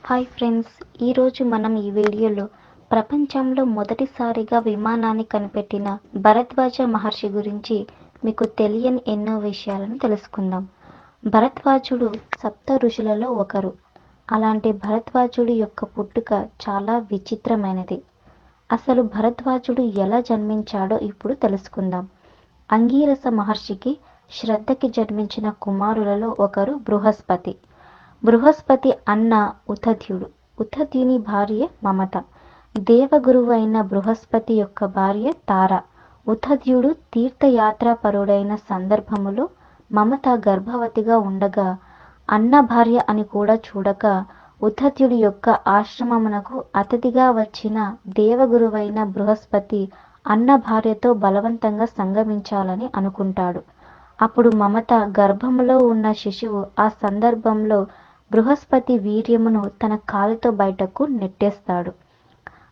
Hi friends, ఈరోజు మనం ఈ వీడియోలో ప్రపంచంలో మొదటిసారిగా విమానాన్ని కనిపెట్టిన భరద్వాజ మహర్షి గురించి మీకు తెలియని ఎన్నో విషయాలను తెలుసుకుందాం. భరద్వాజుడు సప్త ఋషులలో ఒకరు. అలాంటి భరద్వాజుడి యొక్క పుట్టుక చాలా విచిత్రమైనది. అసలు భరద్వాజుడు ఎలా జన్మించాడో ఇప్పుడు తెలుసుకుందాం. అంగీరస మహర్షికి శ్రద్ధకి జన్మించిన కుమారులలో ఒకరు బృహస్పతి. బృహస్పతి అన్న ఉతధ్యుడు. ఉతధ్యుని భార్య మమత. దేవగురువు అయిన బృహస్పతి యొక్క భార్య తార. ఉతధ్యుడు తీర్థయాత్రాపరుడైన సందర్భములో మమత గర్భవతిగా ఉండగా అన్న భార్య అని కూడా చూడక ఉతధ్యుడి యొక్క ఆశ్రమమునకు అతిథిగా వచ్చిన దేవగురువైన బృహస్పతి అన్న భార్యతో బలవంతంగా సంగమించాలని అనుకుంటాడు. అప్పుడు మమత గర్భములో ఉన్న శిశువు ఆ సందర్భంలో బృహస్పతి వీర్యమును తన కాలితో బయటకు నెట్టేస్తాడు.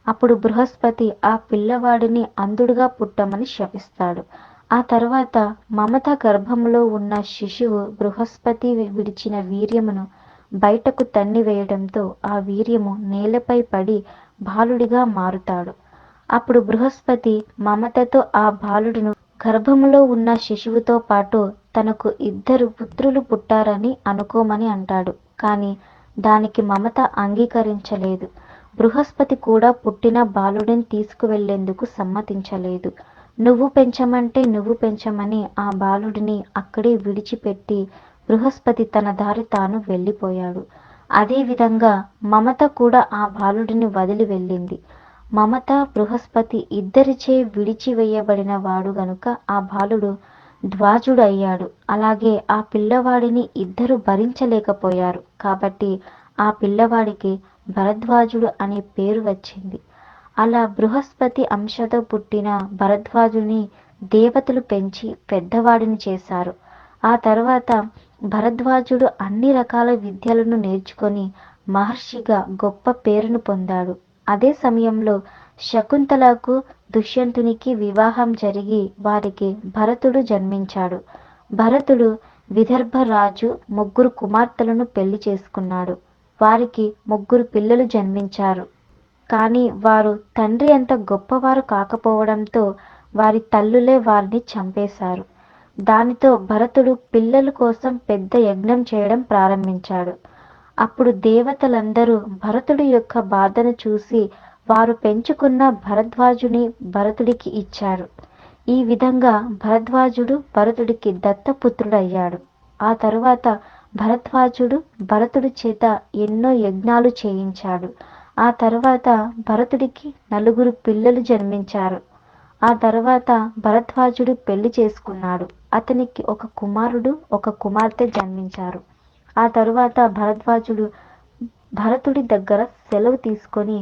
అప్పుడు బృహస్పతి ఆ పిల్లవాడిని అంధుడుగా పుట్టమని శపిస్తాడు. ఆ తర్వాత మమత గర్భంలో ఉన్న శిశువు బృహస్పతి విడిచిన వీర్యమును బయటకు తన్నివేయడంతో ఆ వీర్యము నేలపై పడి బాలుడిగా మారుతాడు. అప్పుడు బృహస్పతి మమతతో ఆ బాలుడును గర్భములో ఉన్న శిశువుతో పాటు తనకు 2 పుత్రులు పుట్టారని అనుకోమని అంటాడు. కానీ దానికి మమత అంగీకరించలేదు. బృహస్పతి కూడా పుట్టిన బాలుడిని తీసుకువెళ్లేందుకు సమ్మతించలేదు. నువ్వు పెంచమంటే నువ్వు పెంచమని ఆ బాలుడిని అక్కడే విడిచిపెట్టి బృహస్పతి తన దారి తాను వెళ్ళిపోయాడు. అదేవిధంగా మమత కూడా ఆ బాలుడిని వదిలి వెళ్ళింది. మమత బృహస్పతి ఇద్దరిచే విడిచివేయబడిన వాడు గనుక ఆ బాలుడు ధ్వాజుడు అయ్యాడు. అలాగే ఆ పిల్లవాడిని ఇద్దరు భరించలేకపోయారు కాబట్టి ఆ పిల్లవాడికి భరద్వాజుడు అనే పేరు వచ్చింది. అలా బృహస్పతి అంశతో పుట్టిన భరద్వాజుని దేవతలు పెంచి పెద్దవాడిని చేశారు. ఆ తర్వాత భరద్వాజుడు అన్ని రకాల విద్యలను నేర్చుకొని మహర్షిగా గొప్ప పేరును పొందాడు. అదే సమయంలో శకుంతలకు దుష్యంతునికి వివాహం జరిగి వారికి భరతుడు జన్మించాడు. భరతుడు విదర్భ రాజు 3 కుమార్తెలను పెళ్లి చేసుకున్నాడు. వారికి 3 పిల్లలు జన్మించారు. కానీ వారు తండ్రి అంత గొప్పవారు కాకపోవడంతో వారి తల్లులే వారిని చంపేశారు. దానితో భరతుడు పిల్లల కోసం పెద్ద యజ్ఞం చేయడం ప్రారంభించాడు. అప్పుడు దేవతలందరూ భరతుడి యొక్క బాధను చూసి వారు పెంచుకున్న భరద్వాజుని భరతుడికి ఇచ్చారు. ఈ విధంగా భరద్వాజుడు భరతుడికి దత్తపుత్రుడయ్యాడు. ఆ తరువాత భరద్వాజుడు భరతుడి చేత ఎన్నో యజ్ఞాలు చేయించాడు. ఆ తర్వాత భరతుడికి 4 పిల్లలు జన్మించారు. ఆ తర్వాత భరద్వాజుడు పెళ్లి చేసుకున్నాడు. అతనికి ఒక కుమారుడు, ఒక కుమార్తె జన్మించారు. ఆ తరువాత భరద్వాజుడు భరతుడి దగ్గర సెలవు తీసుకొని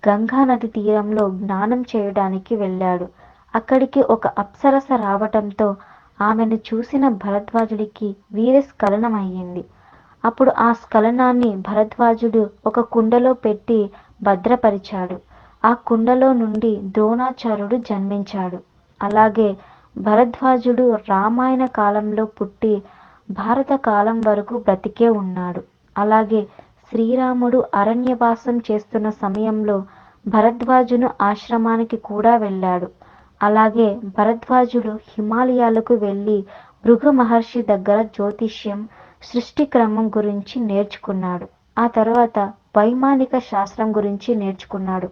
గంగా నది తీరంలో స్నానం చేయడానికి వెళ్ళాడు. అక్కడికి ఒక అప్సరస రావటంతో ఆమెను చూసిన భరద్వాజుడికి వీరస్ఖలనం అయ్యింది. అప్పుడు ఆ స్ఖలనాన్ని భరద్వాజుడు ఒక కుండలో పెట్టి భద్రపరిచాడు. ఆ కుండలో నుండి ద్రోణాచార్యుడు జన్మించాడు. అలాగే భరద్వాజుడు రామాయణ కాలంలో పుట్టి భారత కాలం వరకు బ్రతికే ఉన్నాడు. అలాగే శ్రీరాముడు అరణ్యవాసం చేస్తున్న సమయంలో భరద్వాజును ఆశ్రమానికి కూడా వెళ్ళాడు. అలాగే భరద్వాజుడు హిమాలయాలకు వెళ్ళి భృగు మహర్షి దగ్గర జ్యోతిష్యం, సృష్టి క్రమం గురించి నేర్చుకున్నాడు. ఆ తర్వాత వైమానిక శాస్త్రం గురించి నేర్చుకున్నాడు.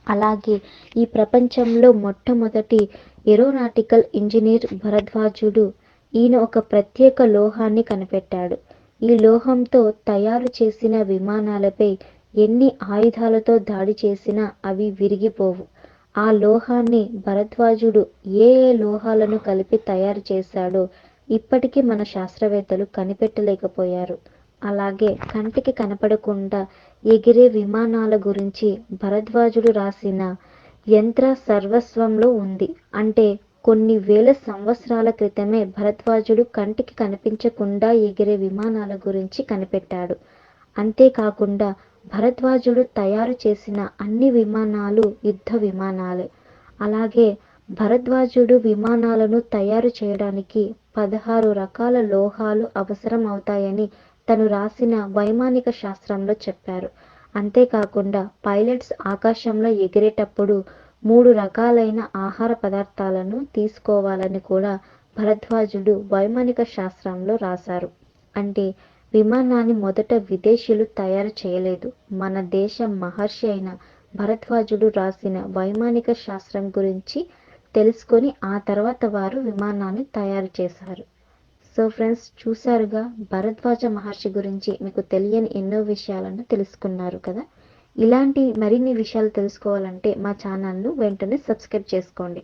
అలాగే ఈ ప్రపంచంలో మొట్టమొదటి ఏరోనాటికల్ ఇంజనీర్ భరద్వాజుడు. ఈయన ఒక ప్రత్యేక లోహాన్ని కనిపెట్టాడు. ఈ లోహంతో తయారు చేసిన విమానాలపై ఎన్ని ఆయుధాలతో దాడి చేసినా అవి విరిగిపోవు. ఆ లోహాన్ని భరద్వాజుడు ఏ లోహాలను కలిపి తయారు చేశాడో ఇప్పటికీ మన శాస్త్రవేత్తలు కనిపెట్టలేకపోయారు. అలాగే కంటికి కనపడకుండా ఎగిరే విమానాల గురించి భరద్వాజుడు రాసిన యంత్ర సర్వస్వంలో ఉంది. అంటే కొన్ని వేల సంవత్సరాల క్రితమే భరద్వాజుడు కంటికి కనిపించకుండా ఎగిరే విమానాల గురించి కనిపెట్టాడు. అంతేకాకుండా భరద్వాజుడు తయారు చేసిన అన్ని విమానాలు యుద్ధ విమానాలే. అలాగే భరద్వాజుడు విమానాలను తయారు చేయడానికి 16 రకాల లోహాలు అవసరం అవుతాయని తను రాసిన వైమానిక శాస్త్రంలో చెప్పారు. అంతేకాకుండా పైలట్స్ ఆకాశంలో ఎగిరేటప్పుడు 3 రకాలైన ఆహార పదార్థాలను తీసుకోవాలని కూడా భరద్వాజుడు వైమానిక శాస్త్రంలో రాశారు. అంటే విమానాన్ని మొదట విదేశీయులు తయారు చేయలేదు. మన దేశ మహర్షి అయిన భరద్వాజుడు రాసిన వైమానిక శాస్త్రం గురించి తెలుసుకొని ఆ తర్వాత వారు విమానాన్ని తయారు చేశారు. సో ఫ్రెండ్స్, చూసారుగా, భరద్వాజ మహర్షి గురించి మీకు తెలియని ఎన్నో విషయాలను తెలుసుకున్నారు కదా. ఇలాంటి మరిన్ని విషయాలు తెలుసుకోవాలంటే మా ఛానల్ను వెంటనే సబ్స్క్రైబ్ చేసుకోండి.